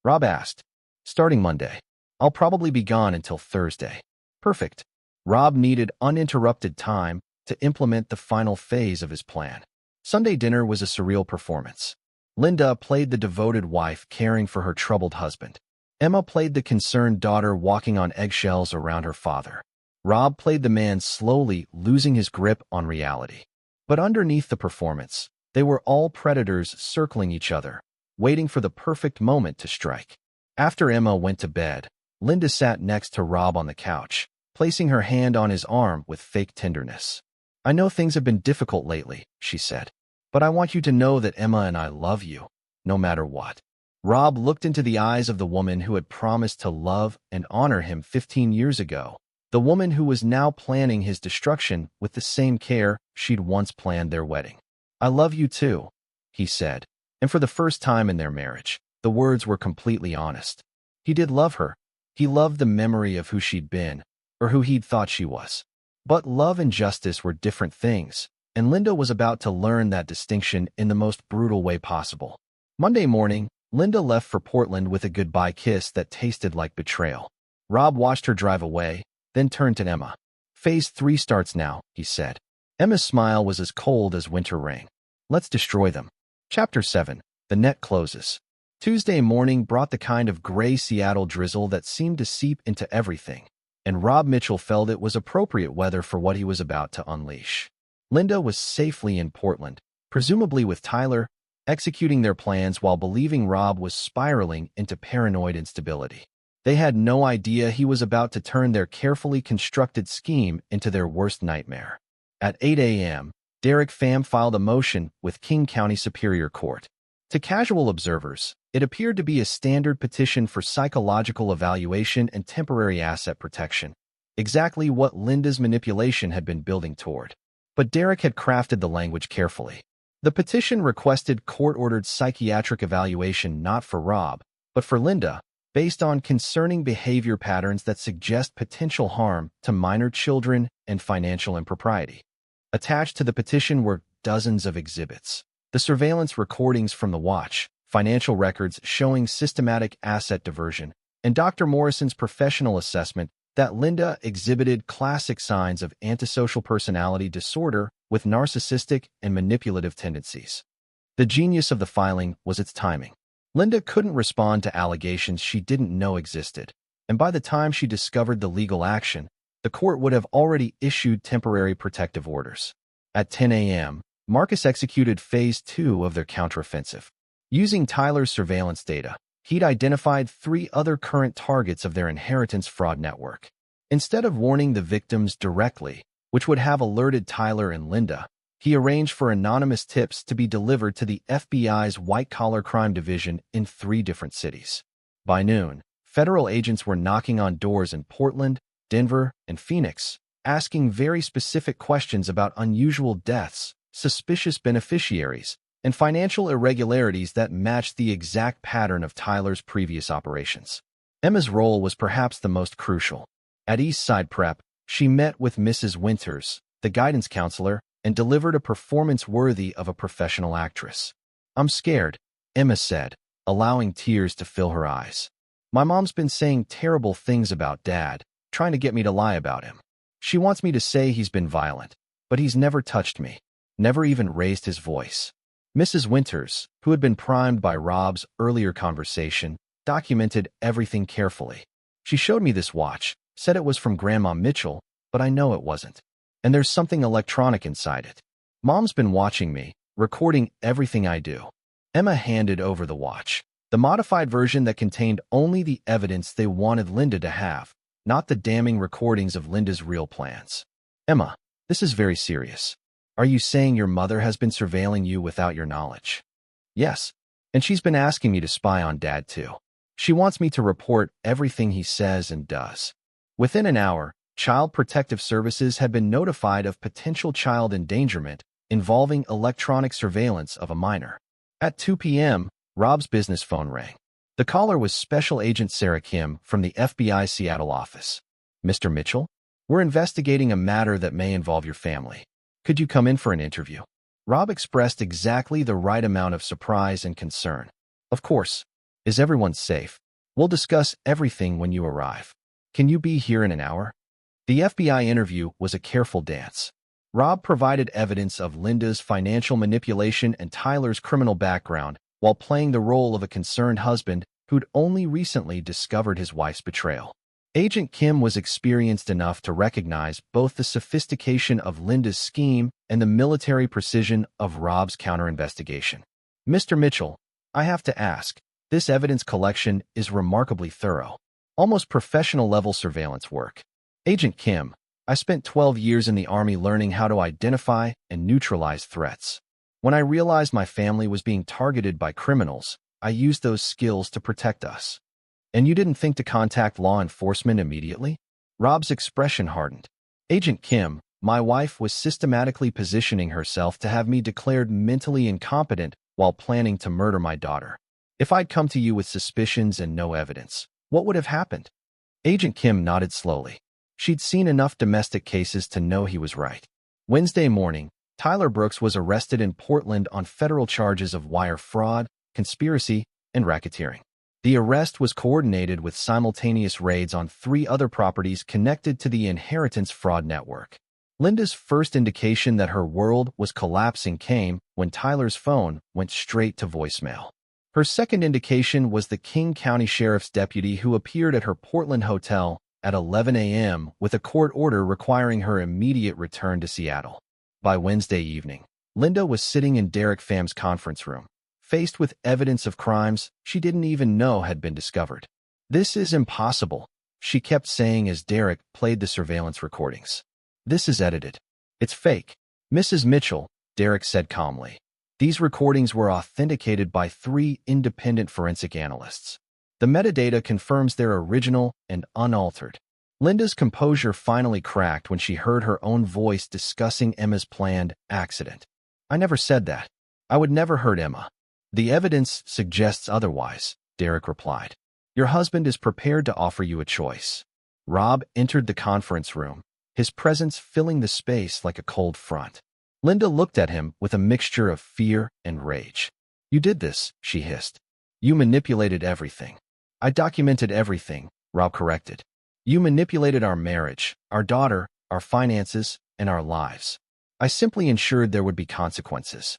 Rob asked. "Starting Monday. I'll probably be gone until Thursday." "Perfect." Rob needed uninterrupted time to implement the final phase of his plan. Sunday dinner was a surreal performance. Linda played the devoted wife caring for her troubled husband. Emma played the concerned daughter walking on eggshells around her father. Rob played the man slowly losing his grip on reality. But underneath the performance, they were all predators circling each other, waiting for the perfect moment to strike. After Emma went to bed, Linda sat next to Rob on the couch, placing her hand on his arm with fake tenderness. "I know things have been difficult lately," she said, "but I want you to know that Emma and I love you, no matter what." Rob looked into the eyes of the woman who had promised to love and honor him 15 years ago, the woman who was now planning his destruction with the same care she'd once planned their wedding. "I love you too," he said, and for the first time in their marriage, the words were completely honest. He did love her. He loved the memory of who she'd been, or who he'd thought she was. But love and justice were different things, and Linda was about to learn that distinction in the most brutal way possible. Monday morning, Linda left for Portland with a goodbye kiss that tasted like betrayal. Rob watched her drive away, then turned to Emma. "Phase 3 starts now," he said. Emma's smile was as cold as winter rain. "Let's destroy them." Chapter 7. The net closes. Tuesday morning brought the kind of gray Seattle drizzle that seemed to seep into everything, and Rob Mitchell felt it was appropriate weather for what he was about to unleash. Linda was safely in Portland, presumably with Tyler, executing their plans while believing Rob was spiraling into paranoid instability. They had no idea he was about to turn their carefully constructed scheme into their worst nightmare. At 8 a.m., Derek Pham filed a motion with King County Superior Court. To casual observers, it appeared to be a standard petition for psychological evaluation and temporary asset protection, exactly what Linda's manipulation had been building toward. But Derek had crafted the language carefully. The petition requested court-ordered psychiatric evaluation not for Rob, but for Linda, based on concerning behavior patterns that suggest potential harm to minor children and financial impropriety. Attached to the petition were dozens of exhibits. The surveillance recordings from the watch, financial records showing systematic asset diversion, and Dr. Morrison's professional assessment that Linda exhibited classic signs of antisocial personality disorder with narcissistic and manipulative tendencies. The genius of the filing was its timing. Linda couldn't respond to allegations she didn't know existed, and by the time she discovered the legal action, the court would have already issued temporary protective orders. At 10 a.m., Marcus executed Phase 2 of their counteroffensive. Using Tyler's surveillance data, he'd identified 3 other current targets of their inheritance fraud network. Instead of warning the victims directly, which would have alerted Tyler and Linda, he arranged for anonymous tips to be delivered to the FBI's white-collar crime division in 3 different cities. By noon, federal agents were knocking on doors in Portland, Denver, and Phoenix, asking very specific questions about unusual deaths, suspicious beneficiaries, and financial irregularities that matched the exact pattern of Tyler's previous operations. Emma's role was perhaps the most crucial. At East Side Prep, she met with Mrs. Winters, the guidance counselor, and delivered a performance worthy of a professional actress. "I'm scared," Emma said, allowing tears to fill her eyes. "My mom's been saying terrible things about Dad, trying to get me to lie about him. She wants me to say he's been violent, but he's never touched me, never even raised his voice." Mrs. Winters, who had been primed by Rob's earlier conversation, documented everything carefully. "She showed me this watch, said it was from Grandma Mitchell, but I know it wasn't. And there's something electronic inside it. Mom's been watching me, recording everything I do." Emma handed over the watch, the modified version that contained only the evidence they wanted Linda to have, not the damning recordings of Linda's real plans. "Emma, this is very serious. Are you saying your mother has been surveilling you without your knowledge?" "Yes, and she's been asking me to spy on Dad too. She wants me to report everything he says and does." Within an hour, Child Protective Services had been notified of potential child endangerment involving electronic surveillance of a minor. At 2 p.m., Rob's business phone rang. The caller was Special Agent Sarah Kim from the FBI Seattle office. "Mr. Mitchell, we're investigating a matter that may involve your family. Could you come in for an interview?" Rob expressed exactly the right amount of surprise and concern. "Of course. Is everyone safe? We'll discuss everything when you arrive. Can you be here in an hour?" The FBI interview was a careful dance. Rob provided evidence of Linda's financial manipulation and Tyler's criminal background while playing the role of a concerned husband who'd only recently discovered his wife's betrayal. Agent Kim was experienced enough to recognize both the sophistication of Linda's scheme and the military precision of Rob's counter-investigation. "Mr. Mitchell, I have to ask, this evidence collection is remarkably thorough, almost professional-level surveillance work." "Agent Kim, I spent 12 years in the Army learning how to identify and neutralize threats. When I realized my family was being targeted by criminals, I used those skills to protect us." "And you didn't think to contact law enforcement immediately?" Rob's expression hardened. "Agent Kim, my wife was systematically positioning herself to have me declared mentally incompetent while planning to murder my daughter. If I'd come to you with suspicions and no evidence, what would have happened?" Agent Kim nodded slowly. She'd seen enough domestic cases to know he was right. Wednesday morning, Tyler Brooks was arrested in Portland on federal charges of wire fraud, conspiracy, and racketeering. The arrest was coordinated with simultaneous raids on 3 other properties connected to the inheritance fraud network. Linda's first indication that her world was collapsing came when Tyler's phone went straight to voicemail. Her second indication was the King County Sheriff's deputy who appeared at her Portland hotel at 11 a.m. with a court order requiring her immediate return to Seattle. By Wednesday evening, Linda was sitting in Derek Pham's conference room, faced with evidence of crimes she didn't even know had been discovered. "This is impossible," she kept saying as Derek played the surveillance recordings. "This is edited. It's fake." "Mrs. Mitchell," Derek said calmly, "these recordings were authenticated by 3 independent forensic analysts. The metadata confirms they're original and unaltered." Linda's composure finally cracked when she heard her own voice discussing Emma's planned accident. "I never said that. I would never hurt Emma." "The evidence suggests otherwise," Derek replied. "Your husband is prepared to offer you a choice." Rob entered the conference room, his presence filling the space like a cold front. Linda looked at him with a mixture of fear and rage. "You did this," she hissed. "You manipulated everything." "I documented everything," Rob corrected. "You manipulated our marriage, our daughter, our finances, and our lives. I simply ensured there would be consequences."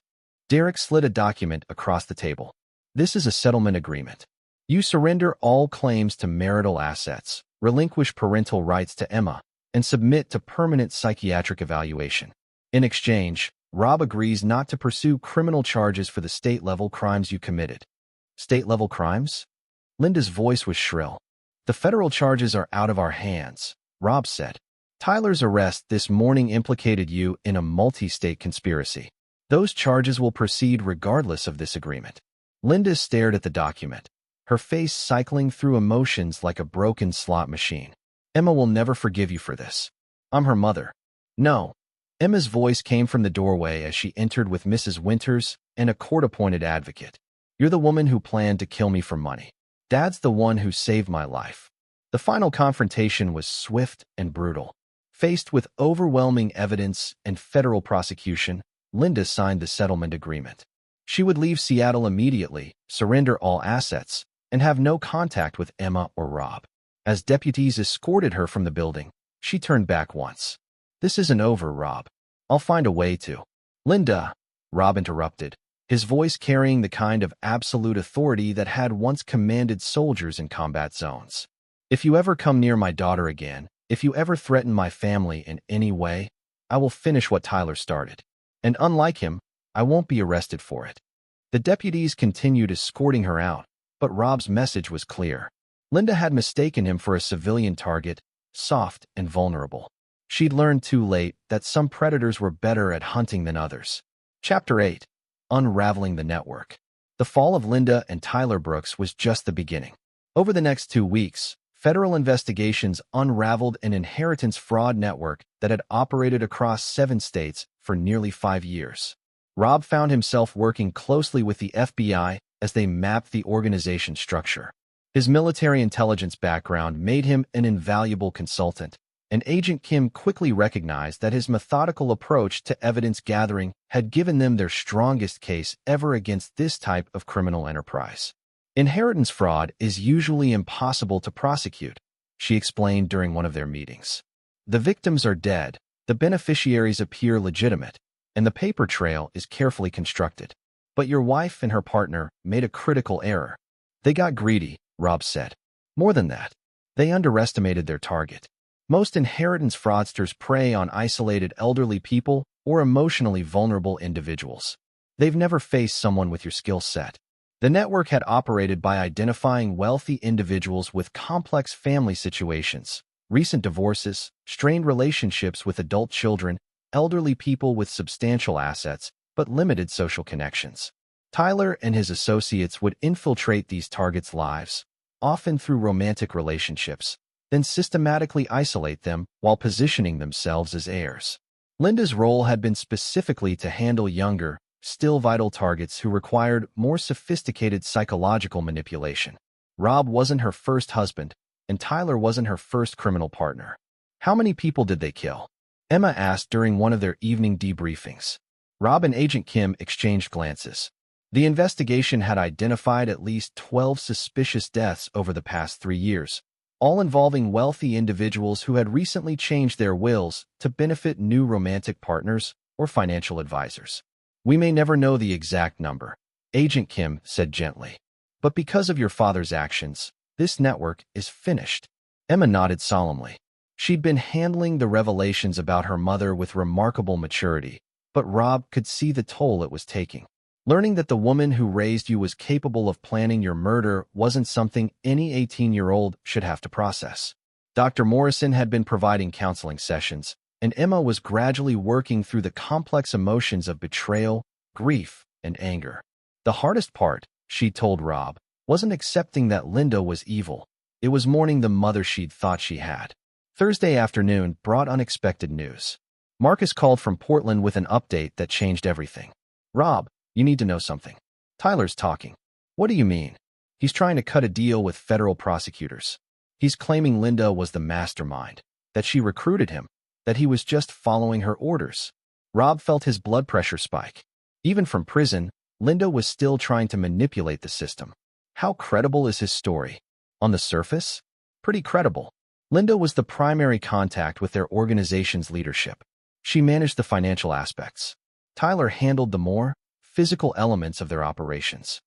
Derek slid a document across the table. "This is a settlement agreement. You surrender all claims to marital assets, relinquish parental rights to Emma, and submit to permanent psychiatric evaluation. In exchange, Rob agrees not to pursue criminal charges for the state-level crimes you committed." "State-level crimes?" Linda's voice was shrill. "The federal charges are out of our hands," Rob said. "Tyler's arrest this morning implicated you in a multi-state conspiracy. Those charges will proceed regardless of this agreement." Linda stared at the document, her face cycling through emotions like a broken slot machine. "Emma will never forgive you for this. I'm her mother." "No." Emma's voice came from the doorway as she entered with Mrs. Winters and a court-appointed advocate. "You're the woman who planned to kill me for money. Dad's the one who saved my life." The final confrontation was swift and brutal. Faced with overwhelming evidence and federal prosecution, Linda signed the settlement agreement. She would leave Seattle immediately, surrender all assets, and have no contact with Emma or Rob. As deputies escorted her from the building, she turned back once. "This isn't over, Rob. I'll find a way to." "Linda," Rob interrupted, his voice carrying the kind of absolute authority that had once commanded soldiers in combat zones. "If you ever come near my daughter again, if you ever threaten my family in any way, I will finish what Tyler started. And unlike him, I won't be arrested for it." The deputies continued escorting her out, but Rob's message was clear. Linda had mistaken him for a civilian target, soft and vulnerable. She'd learned too late that some predators were better at hunting than others. Chapter 8. Unraveling the Network. The fall of Linda and Tyler Brooks was just the beginning. Over the next 2 weeks, federal investigations unraveled an inheritance fraud network that had operated across 7 states for nearly 5 years. Rob found himself working closely with the FBI as they mapped the organization's structure. His military intelligence background made him an invaluable consultant, and Agent Kim quickly recognized that his methodical approach to evidence gathering had given them their strongest case ever against this type of criminal enterprise. "Inheritance fraud is usually impossible to prosecute," she explained during one of their meetings. "The victims are dead, the beneficiaries appear legitimate, and the paper trail is carefully constructed. But your wife and her partner made a critical error. They got greedy," Rob said. "More than that, they underestimated their target. Most inheritance fraudsters prey on isolated elderly people or emotionally vulnerable individuals. They've never faced someone with your skill set. The network had operated by identifying wealthy individuals with complex family situations, recent divorces, strained relationships with adult children, elderly people with substantial assets, but limited social connections. Tyler and his associates would infiltrate these targets' lives, often through romantic relationships, then systematically isolate them while positioning themselves as heirs. Linda's role had been specifically to handle younger, still vital targets who required more sophisticated psychological manipulation. Rob wasn't her first husband, and Tyler wasn't her first criminal partner. How many people did they kill? Emma asked during one of their evening debriefings. Rob and Agent Kim exchanged glances. The investigation had identified at least 12 suspicious deaths over the past 3 years, all involving wealthy individuals who had recently changed their wills to benefit new romantic partners or financial advisors. We may never know the exact number, Agent Kim said gently. But because of your father's actions, this network is finished. Emma nodded solemnly. She'd been handling the revelations about her mother with remarkable maturity, but Rob could see the toll it was taking. Learning that the woman who raised you was capable of planning your murder wasn't something any 18-year-old should have to process. Dr. Morrison had been providing counseling sessions, and Emma was gradually working through the complex emotions of betrayal, grief, and anger. The hardest part, she told Rob, wasn't accepting that Linda was evil. It was mourning the mother she'd thought she had. Thursday afternoon brought unexpected news. Marcus called from Portland with an update that changed everything. Rob, you need to know something. Tyler's talking. What do you mean? He's trying to cut a deal with federal prosecutors. He's claiming Linda was the mastermind, that she recruited him, that he was just following her orders. Rob felt his blood pressure spike. Even from prison, Linda was still trying to manipulate the system. How credible is his story? On the surface? Pretty credible. Linda was the primary contact with their organization's leadership. She managed the financial aspects. Tyler handled the more physical elements of their operations.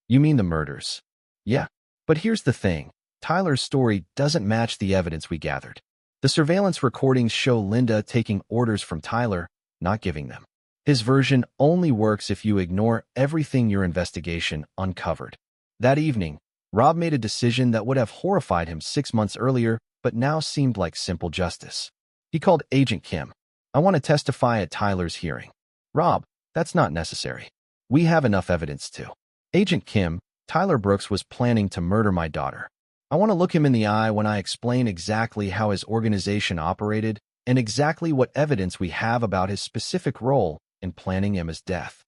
You mean the murders? Yeah. But here's the thing. Tyler's story doesn't match the evidence we gathered. The surveillance recordings show Linda taking orders from Tyler, not giving them. His version only works if you ignore everything your investigation uncovered. That evening, Rob made a decision that would have horrified him 6 months earlier, but now seemed like simple justice. He called Agent Kim. I want to testify at Tyler's hearing. Rob, that's not necessary. We have enough evidence to. Agent Kim, Tyler Brooks was planning to murder my daughter. I want to look him in the eye when I explain exactly how his organization operated and exactly what evidence we have about his specific role in planning Emma's death.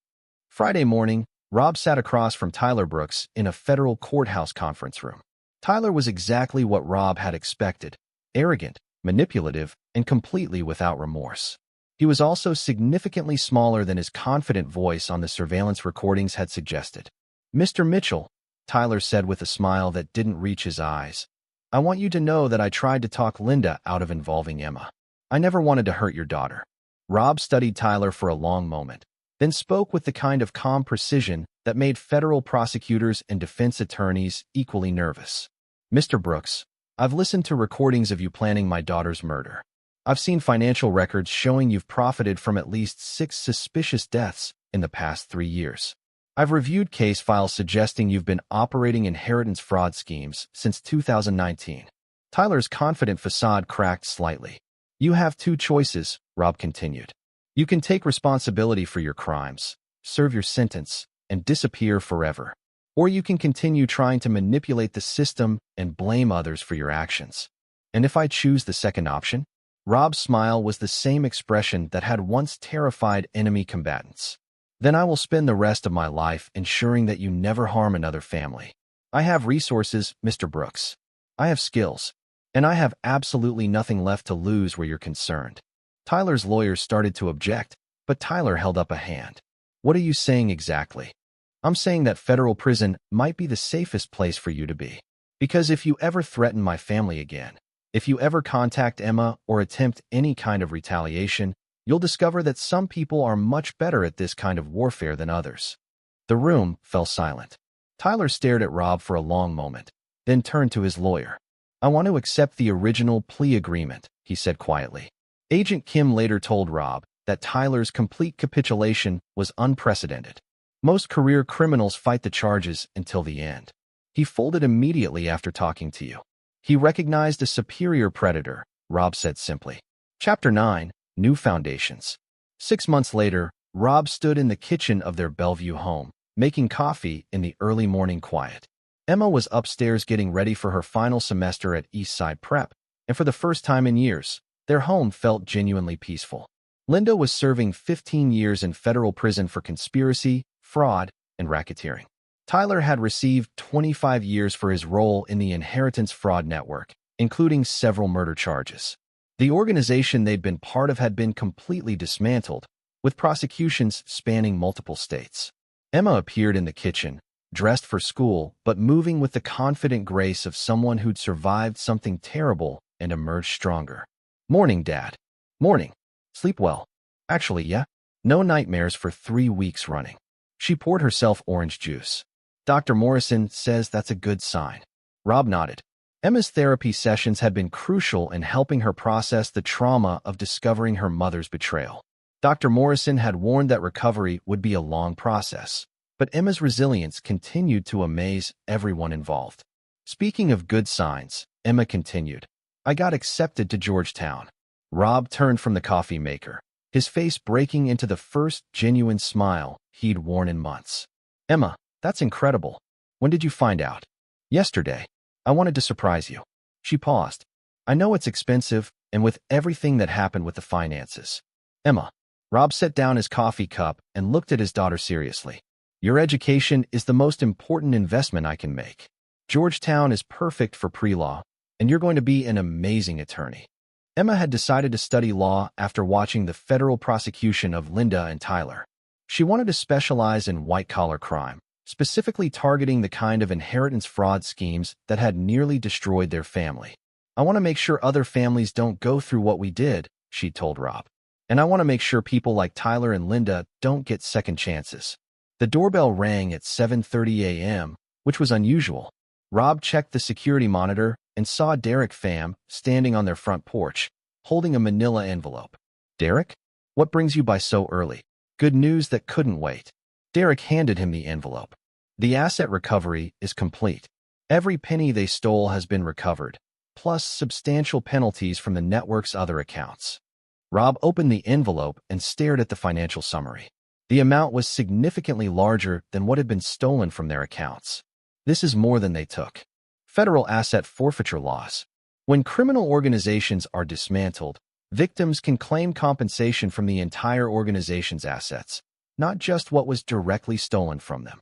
Friday morning, Rob sat across from Tyler Brooks in a federal courthouse conference room. Tyler was exactly what Rob had expected, arrogant, manipulative, and completely without remorse. He was also significantly smaller than his confident voice on the surveillance recordings had suggested. Mr. Mitchell, Tyler said with a smile that didn't reach his eyes, I want you to know that I tried to talk Linda out of involving Emma. I never wanted to hurt your daughter. Rob studied Tyler for a long moment, then spoke with the kind of calm precision that made federal prosecutors and defense attorneys equally nervous. Mr. Brooks, I've listened to recordings of you planning my daughter's murder. I've seen financial records showing you've profited from at least 6 suspicious deaths in the past 3 years. I've reviewed case files suggesting you've been operating inheritance fraud schemes since 2019. Tyler's confident facade cracked slightly. You have 2 choices, Rob continued. You can take responsibility for your crimes, serve your sentence, and disappear forever. Or you can continue trying to manipulate the system and blame others for your actions. And if I choose the second option? Rob's smile was the same expression that had once terrified enemy combatants. Then I will spend the rest of my life ensuring that you never harm another family. I have resources, Mr. Brooks. I have skills. And I have absolutely nothing left to lose where you're concerned. Tyler's lawyers started to object, but Tyler held up a hand. What are you saying exactly? I'm saying that federal prison might be the safest place for you to be. Because if you ever threaten my family again, if you ever contact Emma or attempt any kind of retaliation, you'll discover that some people are much better at this kind of warfare than others. The room fell silent. Tyler stared at Rob for a long moment, then turned to his lawyer. I want to accept the original plea agreement, he said quietly. Agent Kim later told Rob that Tyler's complete capitulation was unprecedented. Most career criminals fight the charges until the end. He folded immediately after talking to you. He recognized a superior predator, Rob said simply. Chapter 9, New Foundations. 6 months later, Rob stood in the kitchen of their Bellevue home, making coffee in the early morning quiet. Emma was upstairs getting ready for her final semester at Eastside Prep, and for the first time in years, their home felt genuinely peaceful. Linda was serving 15 years in federal prison for conspiracy, fraud, and racketeering. Tyler had received 25 years for his role in the inheritance fraud network, including several murder charges. The organization they'd been part of had been completely dismantled, with prosecutions spanning multiple states. Emma appeared in the kitchen, dressed for school, but moving with the confident grace of someone who'd survived something terrible and emerged stronger. "Morning, Dad." "Morning. Sleep well?" "Actually, yeah. No nightmares for 3 weeks running." She poured herself orange juice. "Dr. Morrison says that's a good sign." Rob nodded. Emma's therapy sessions had been crucial in helping her process the trauma of discovering her mother's betrayal. Dr. Morrison had warned that recovery would be a long process, but Emma's resilience continued to amaze everyone involved. "Speaking of good signs," Emma continued, "I got accepted to Georgetown." Rob turned from the coffee maker, his face breaking into the first genuine smile he'd worn in months. "Emma, that's incredible. When did you find out?" "Yesterday. I wanted to surprise you." She paused. "I know it's expensive, and with everything that happened with the finances." "Emma." Rob set down his coffee cup and looked at his daughter seriously. "Your education is the most important investment I can make. Georgetown is perfect for pre-law, and you're going to be an amazing attorney." Emma had decided to study law after watching the federal prosecution of Linda and Tyler. She wanted to specialize in white-collar crime, specifically targeting the kind of inheritance fraud schemes that had nearly destroyed their family. "I want to make sure other families don't go through what we did," she told Rob. "And I want to make sure people like Tyler and Linda don't get second chances." The doorbell rang at 7:30 a.m., which was unusual. Rob checked the security monitor and saw Derek Pham standing on their front porch, holding a manila envelope. "Derek? What brings you by so early?" "Good news that couldn't wait." Derek handed him the envelope. "The asset recovery is complete. Every penny they stole has been recovered, plus substantial penalties from the network's other accounts." Rob opened the envelope and stared at the financial summary. The amount was significantly larger than what had been stolen from their accounts. "This is more than they took." Federal asset forfeiture laws. When criminal organizations are dismantled, victims can claim compensation from the entire organization's assets, not just what was directly stolen from them.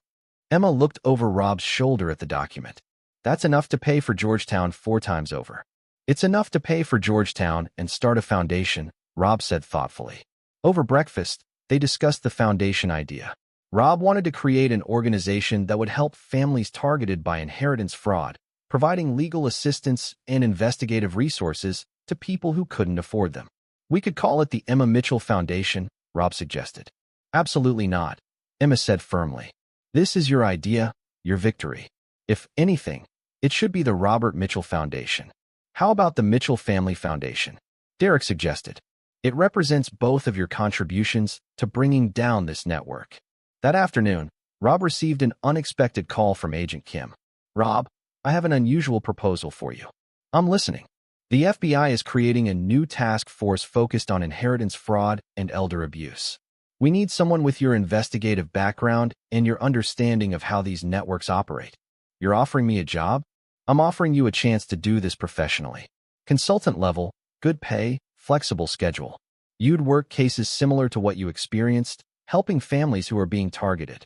Emma looked over Rob's shoulder at the document. "That's enough to pay for Georgetown 4 times over." "It's enough to pay for Georgetown and start a foundation," Rob said thoughtfully. Over breakfast, they discussed the foundation idea. Rob wanted to create an organization that would help families targeted by inheritance fraud, providing legal assistance and investigative resources to people who couldn't afford them. "We could call it the Emma Mitchell Foundation," Rob suggested. "Absolutely not," Emma said firmly. "This is your idea, your victory. If anything, it should be the Robert Mitchell Foundation." "How about the Mitchell Family Foundation?" Derek suggested. "It represents both of your contributions to bringing down this network." That afternoon, Rob received an unexpected call from Agent Kim. "Rob, I have an unusual proposal for you." "I'm listening." "The FBI is creating a new task force focused on inheritance fraud and elder abuse. We need someone with your investigative background and your understanding of how these networks operate." "You're offering me a job?" "I'm offering you a chance to do this professionally. Consultant level, good pay, flexible schedule. You'd work cases similar to what you experienced, helping families who are being targeted."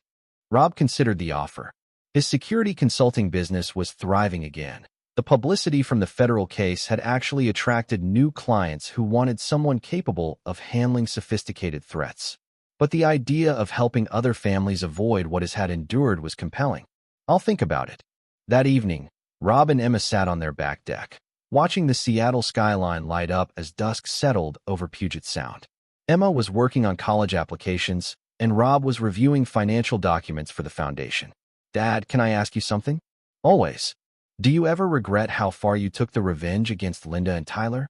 Rob considered the offer. His security consulting business was thriving again. The publicity from the federal case had actually attracted new clients who wanted someone capable of handling sophisticated threats. But the idea of helping other families avoid what his had endured was compelling. "I'll think about it." That evening, Rob and Emma sat on their back deck, watching the Seattle skyline light up as dusk settled over Puget Sound. Emma was working on college applications, and Rob was reviewing financial documents for the foundation. "Dad, can I ask you something?" "Always." "Do you ever regret how far you took the revenge against Linda and Tyler?"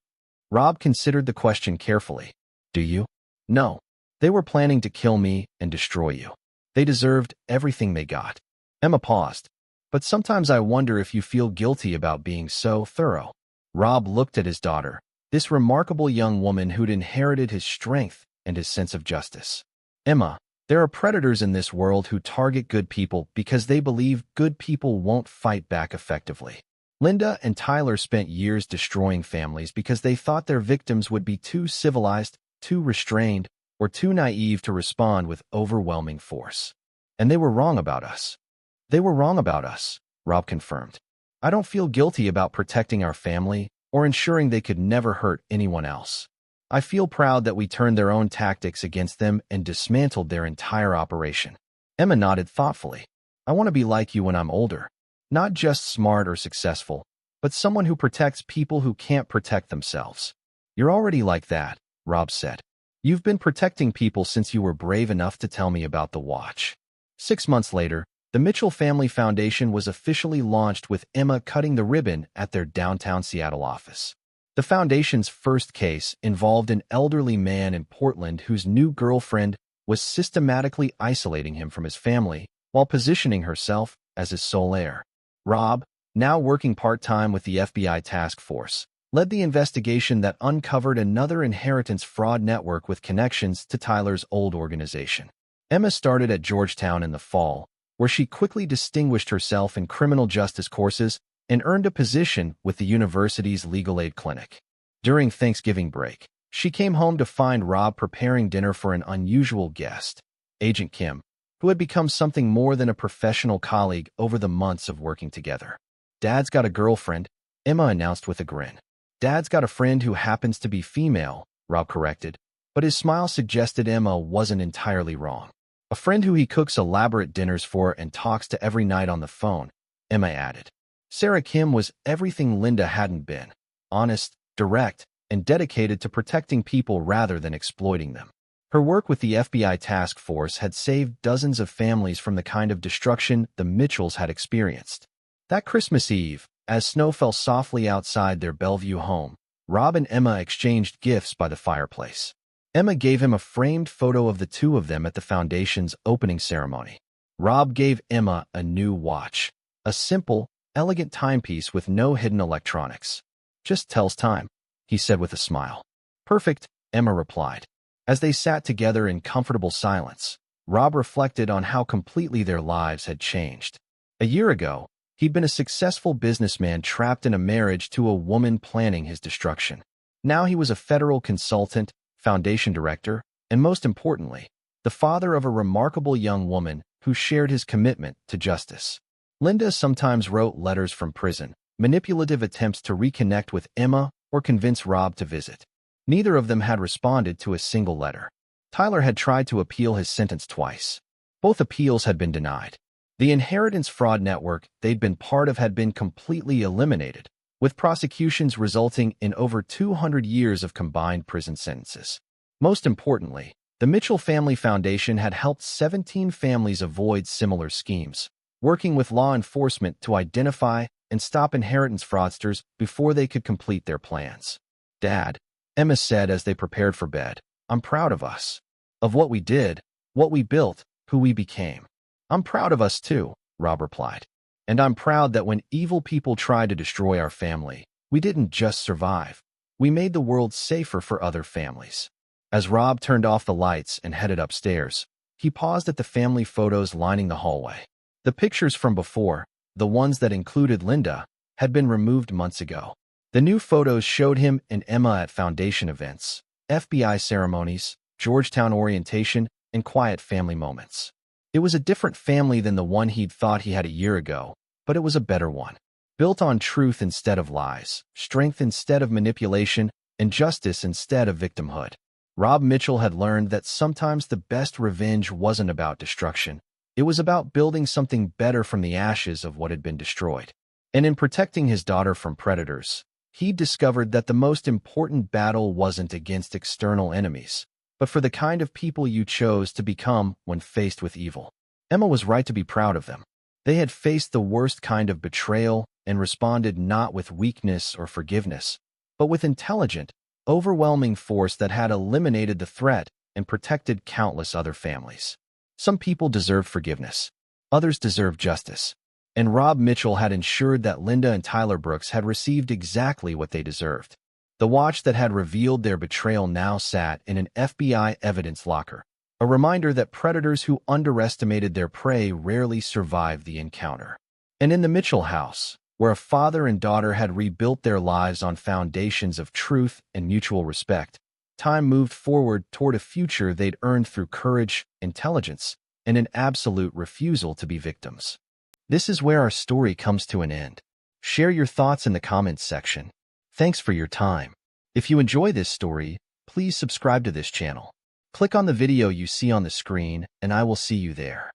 Rob considered the question carefully. "Do you?" "No. They were planning to kill me and destroy you. They deserved everything they got." Emma paused. "But sometimes I wonder if you feel guilty about being so thorough." Rob looked at his daughter, this remarkable young woman who'd inherited his strength and his sense of justice. "Emma, there are predators in this world who target good people because they believe good people won't fight back effectively. Linda and Tyler spent years destroying families because they thought their victims would be too civilized, too restrained, or too naive to respond with overwhelming force. And they were wrong about us." "They were wrong about us," Rob confirmed. "I don't feel guilty about protecting our family, or ensuring they could never hurt anyone else. I feel proud that we turned their own tactics against them and dismantled their entire operation. Emma nodded thoughtfully. I want to be like you when I'm older. Not just smart or successful, but someone who protects people who can't protect themselves. You're already like that, Rob said. You've been protecting people since you were brave enough to tell me about the watch. 6 months later, the Mitchell Family Foundation was officially launched with Emma cutting the ribbon at their downtown Seattle office. The foundation's first case involved an elderly man in Portland whose new girlfriend was systematically isolating him from his family while positioning herself as his sole heir. Rob, now working part-time with the FBI task force, led the investigation that uncovered another inheritance fraud network with connections to Tyler's old organization. Emma started at Georgetown in the fall, where she quickly distinguished herself in criminal justice courses and earned a position with the university's legal aid clinic. During Thanksgiving break, she came home to find Rob preparing dinner for an unusual guest, Agent Kim, who had become something more than a professional colleague over the months of working together. Dad's got a girlfriend, Emma announced with a grin. Dad's got a friend who happens to be female, Rob corrected, but his smile suggested Emma wasn't entirely wrong. A friend who he cooks elaborate dinners for and talks to every night on the phone, Emma added. Sarah Kim was everything Linda hadn't been: honest, direct, and dedicated to protecting people rather than exploiting them. Her work with the FBI task force had saved dozens of families from the kind of destruction the Mitchells had experienced. That Christmas Eve, as snow fell softly outside their Bellevue home, Rob and Emma exchanged gifts by the fireplace. Emma gave him a framed photo of the two of them at the foundation's opening ceremony. Rob gave Emma a new watch, a simple, elegant timepiece with no hidden electronics. Just tells time, he said with a smile. Perfect, Emma replied. As they sat together in comfortable silence, Rob reflected on how completely their lives had changed. A year ago, he'd been a successful businessman trapped in a marriage to a woman planning his destruction. Now he was a federal consultant, foundation director, and most importantly, the father of a remarkable young woman who shared his commitment to justice. Linda sometimes wrote letters from prison, manipulative attempts to reconnect with Emma or convince Rob to visit. Neither of them had responded to a single letter. Tyler had tried to appeal his sentence twice. Both appeals had been denied. The inheritance fraud network they'd been part of had been completely eliminated, with prosecutions resulting in over 200 years of combined prison sentences. Most importantly, the Mitchell Family Foundation had helped 17 families avoid similar schemes, working with law enforcement to identify and stop inheritance fraudsters before they could complete their plans. Dad, Emma said as they prepared for bed, I'm proud of us. Of what we did, what we built, who we became. I'm proud of us too, Rob replied. And I'm proud that when evil people tried to destroy our family, we didn't just survive. We made the world safer for other families. As Rob turned off the lights and headed upstairs, he paused at the family photos lining the hallway. The pictures from before, the ones that included Linda, had been removed months ago. The new photos showed him and Emma at foundation events, FBI ceremonies, Georgetown orientation, and quiet family moments. It was a different family than the one he'd thought he had a year ago, but it was a better one. Built on truth instead of lies, strength instead of manipulation, and justice instead of victimhood. Rob Mitchell had learned that sometimes the best revenge wasn't about destruction. It was about building something better from the ashes of what had been destroyed. And in protecting his daughter from predators, he discovered that the most important battle wasn't against external enemies, but for the kind of people you chose to become when faced with evil. Emma was right to be proud of them. They had faced the worst kind of betrayal and responded not with weakness or forgiveness, but with intelligent, overwhelming force that had eliminated the threat and protected countless other families. Some people deserved forgiveness. Others deserved justice. And Rob Mitchell had ensured that Linda and Tyler Brooks had received exactly what they deserved. The watch that had revealed their betrayal now sat in an FBI evidence locker, a reminder that predators who underestimated their prey rarely survived the encounter. And in the Mitchell house, where a father and daughter had rebuilt their lives on foundations of truth and mutual respect, time moved forward toward a future they'd earned through courage, intelligence, and an absolute refusal to be victims. This is where our story comes to an end. Share your thoughts in the comments section. Thanks for your time. If you enjoy this story, please subscribe to this channel. Click on the video you see on the screen, and I will see you there.